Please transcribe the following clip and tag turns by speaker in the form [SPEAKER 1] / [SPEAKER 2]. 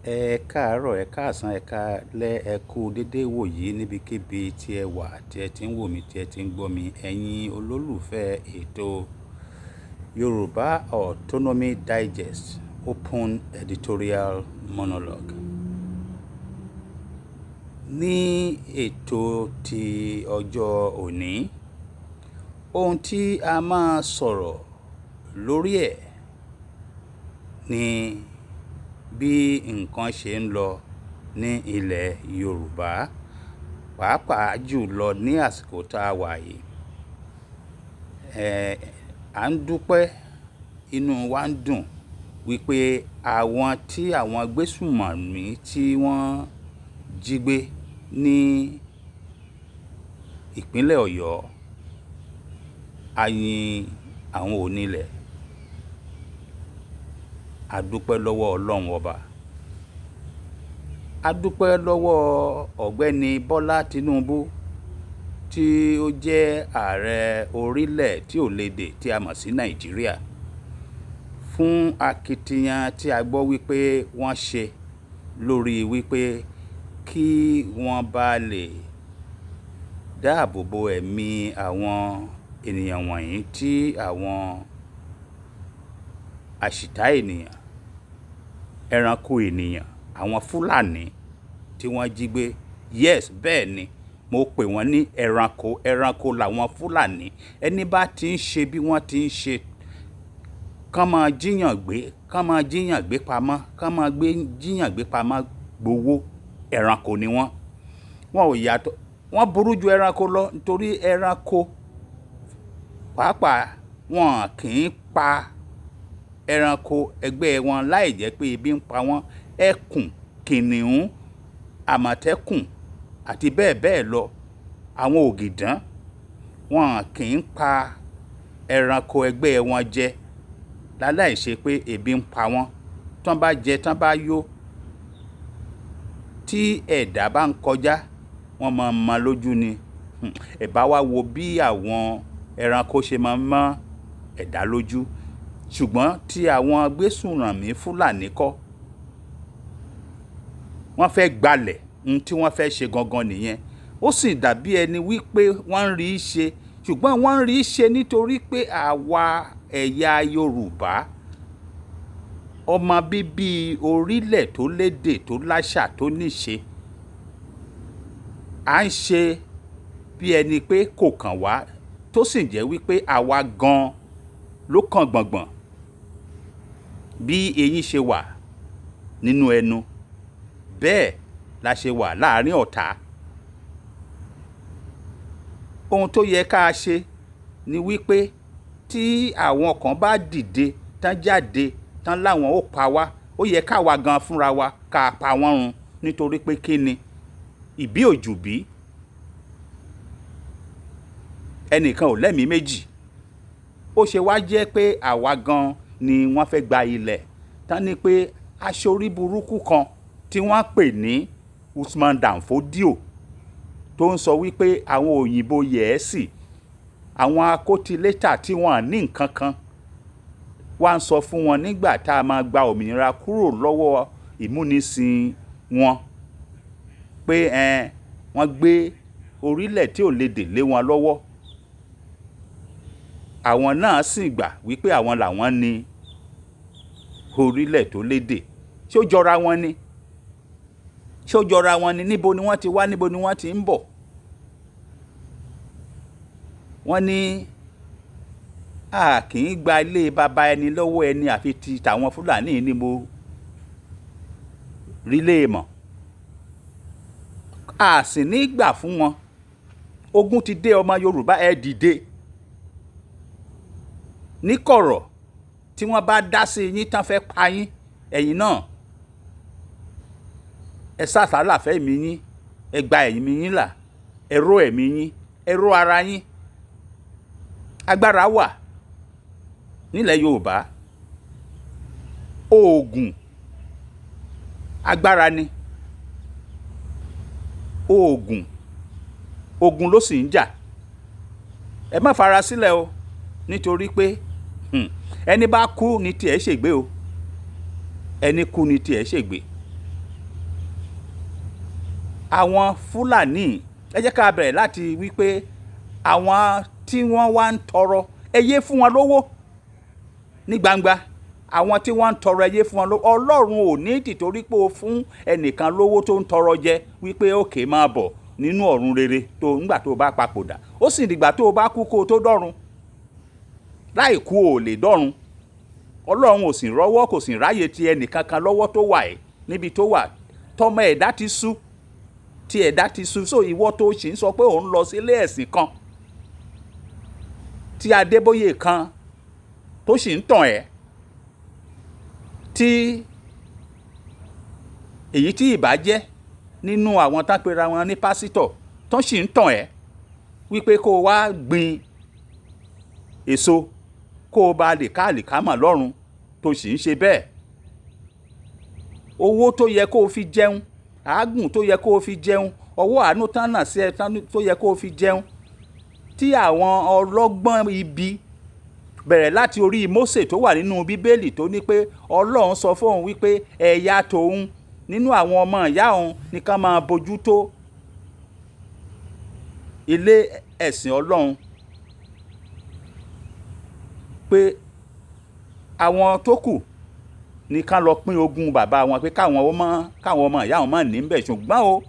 [SPEAKER 1] Ẹ káàárọ̀, ẹ káàsán, ẹ káalẹ́, ẹ kú dédé wòyí níbikíbi tí ẹ wà, tí ẹ ti ń wò mí, tí ẹ ti ń gbọ́ mi. Ẹ̀yin olólùfẹ́ ètò Yorùbá Autonomy Digest Open Editorial Monologue. Ní ètò ti ọjọ́ òní, ohun tí a máa sọ̀rọ̀ lórí ẹ̀ ni bí nǹkan ṣe ń lọ ní ilẹ̀ Yorùbá, pàápàá jùlọ ní àsìkò tá a wà yìí. À ń dúpẹ́, inú wa ń dùn wípé àwọn tí àwọn gbésùmọ̀mí tí wọ́n jí gbé ní ìpínlẹ̀ Ọ̀yọ́, a yin àwọn onílẹ̀. A dúpẹ́ lọ́wọ́ Ọlọ́run ọba. A dúpẹ́ lọ́wọ́ ọ̀gbẹ́ni Bọ́lá Tinubu tí ó jẹ́ ààrẹ orílẹ̀ tí ò lédè tí a mọ̀ sí Nàìjíríà, fún akitiyan tí a gbọ́ wípé wọ́n ṣe lórí wípé kí wọ́n bá lè dáàbò bo ẹ̀mí àwọn ènìyàn wọ̀nyí tí àwọn àṣìtá ènìyàn, ẹranko ènìyàn, àwọn Fulani tí wọ́n jí gbé. Yes, bẹ́ẹ̀ ni, mo pè wọ́n ní ẹranko. Ẹranko làwọn Fulani. Ẹni bá ti ń ṣe bí wọ́n ti ń ṣe, kán máa jíyàn gbé, kán máa jíyàn gbé pamọ́, kán máa jíyàn gbé pamọ́ gbowó, ẹranko ni wọ́n. Wọn ò yàtọ̀, wọ́n burú ju ẹranko lọ, nítorí ẹranko pàápàá wọn kì í pa ẹranko ẹgbẹ́ wọn láì jẹ́ pé ebi ń pa wọ́n. Ẹkùn, kìnìún, àmọ̀tẹ́kùn àti bẹ́ẹ̀ bẹ́ẹ̀ lọ, àwọn ògìdán, wọn kì í pa ẹranko ẹgbẹ́ wọn jẹ láláì ṣe pé ebi ń pa wọ́n. Tán bá jẹ, tán bá yó, tí ẹ̀dá bá ń kọjá, wọ́n máa ń mọ lójú ni. Ẹ bá wá wo bí àwọn ẹranko ṣe máa ń mọ ẹ̀dá lójú. Ṣùgbọ́n tí àwọn gbésùmọ̀mí Fulani kọ́, wọ́n fẹ́ gbalẹ̀, ohun tí wọ́n fẹ́ ṣe gangan nìyẹn. Ó sì dàbí ẹni wípé wọ́n ń rí í ṣe, ṣùgbọ́n wọ́n ń rí í ṣe nítorí pé àwa ẹ̀yà Yorùbá, ọmọ bíbí orílẹ̀ tó lédè, tó láṣà, tó níṣe, à ń ṣe bí ẹni pé kò kàn wá, tó sì jẹ́ wípé àwa gan ló kàn gbọ̀ngbọ̀n. Bí eyín ṣe wà nínú ẹnu, bẹ́ẹ̀ la ṣe wà láàárín ọ̀tá. Ohun tó yẹ ká ṣe ni wípé tí àwọn kan bá dìde, tán jáde, tán láwọn ó pa wá, ó yẹ káwa gan fúnra wa ká pa wọ́n run, nítorí pé kí ni? Ìbí òjù bí, ẹnìkan ò lẹ́mìí méjì. Ó ṣe wá jẹ́ pé àwa gan ni wọ́n fẹ́ gba ilẹ̀. Tán ní pé aṣorí burúkú kan tí wọ́n pè ní Usman Dan Fodio, tó ń sọ wípé àwọn òyìnbó Gẹ̀ẹ́sì, àwọn akótilétà tí wọ́n ní nǹkan kan, wá ń sọ fún wọn nígbà tá a máa gba òmìnira kúrò lọ́wọ́ ìmúnisìn wọn pé wọ́n gbé orílẹ̀ tí ò lédè lé wọn lọ́wọ́. Àwọn náà sì gbà wípé àwọn làwọn ní orílẹ̀ tó lédè. Ṣé ó jọra wọn ni? Ṣé ó jọra wọn ni? Níbo ni wọ́n ti wá, níbo ni wọ́n ti ń bọ̀? Wọ́n ní a kì í gba ilé baba ẹni lọ́wọ́ ẹni, àfi ti tàwọn Fulani ni mo rí léèmọ̀. A sì ní gbà fún wọn. Ogun ti dé, ọmọ Yorùbá, ẹ dìde. Níkọ̀rọ̀ tí wọ́n bá dá sí yín tán fẹ́ pa yín, ẹ̀yin náà ẹ sàsálà fẹ́ ẹ̀mí yín, ẹ gba ẹ̀mí yín là, ẹ ró ẹ̀mí yín, ẹ ró ara yín. Agbára wà nílẹ̀ Yorùbá. Oògùn agbára ni. Oògùn ló sì ń jà. Ẹ má fara sílẹ̀ o, nítorí pé ẹni bá kú ni tiẹ̀ ṣègbé o. ẹni kú ni tiẹ̀ ṣègbè. àwọn Fúlàní ẹ jẹ́ ká bẹ̀rẹ̀ láti wípé àwọn tí wọ́n wá ń tọrọ ẹ yé fún wọn lówó ní gbangba. Àwọn tí wọ́n ń tọrọ ẹ yé fún wọn lówó. Ọlọ́run ò ní tìtorí pé o fún ẹnìkan lówó tó ń tọrọ jẹ wípé òkè máa bọ̀ nínú ọ̀run rere tó ńgbà tó bá papòdà. Ó sì dìgbà tó bá kú kó tó dọ́run. Láì kú ò lè dọ́run. Ọlọ́run ò sì rọ́wọ́ kò sì ráyè ti ẹnìkankan lọ́wọ́ tó wà ẹ́ níbi tó wà. Tọmọ ẹ̀dá ti sú tí ẹ̀dá ti sú. So ìwọ tó sì ń sọ pé òun lọ sílé ẹ̀sìn kan tí Adébóyè kan tó sì ń tàn ẹ́, tí èyí tí ìbá jẹ́ nínú àwọn tápera wọn ní pásítọ̀ tó sì ń tàn ẹ́ wípé kó o wá gbin èso kó o bá lè ká àlìkámà lọ́run tó sì ń ṣe bẹ́ẹ̀. Owó tó yẹ kó o fi jẹun, àágùn tó yẹ kó o fi jẹun, ọwọ́ àánú tán náà sí ẹ tó yẹ kó o fi jẹun, tí àwọn ọlọ́gbọ́n ibi bẹ̀rẹ̀ láti orí Mósè tó wà nínú Bíbélì tó ní pé Ọlọ́run sọ fóun wípé ẹ̀yà tòun nínú àwọn ọmọ ìyá òun nìkan máa bójú tó ilé ẹ̀sìn Ọlọ́run, pé àwọn tó kù nìkan lọ pín ogún bàbá wọn, pé káwọn ọmọ ìyá wọn máa ní bẹ̀. Ṣùgbọ́n o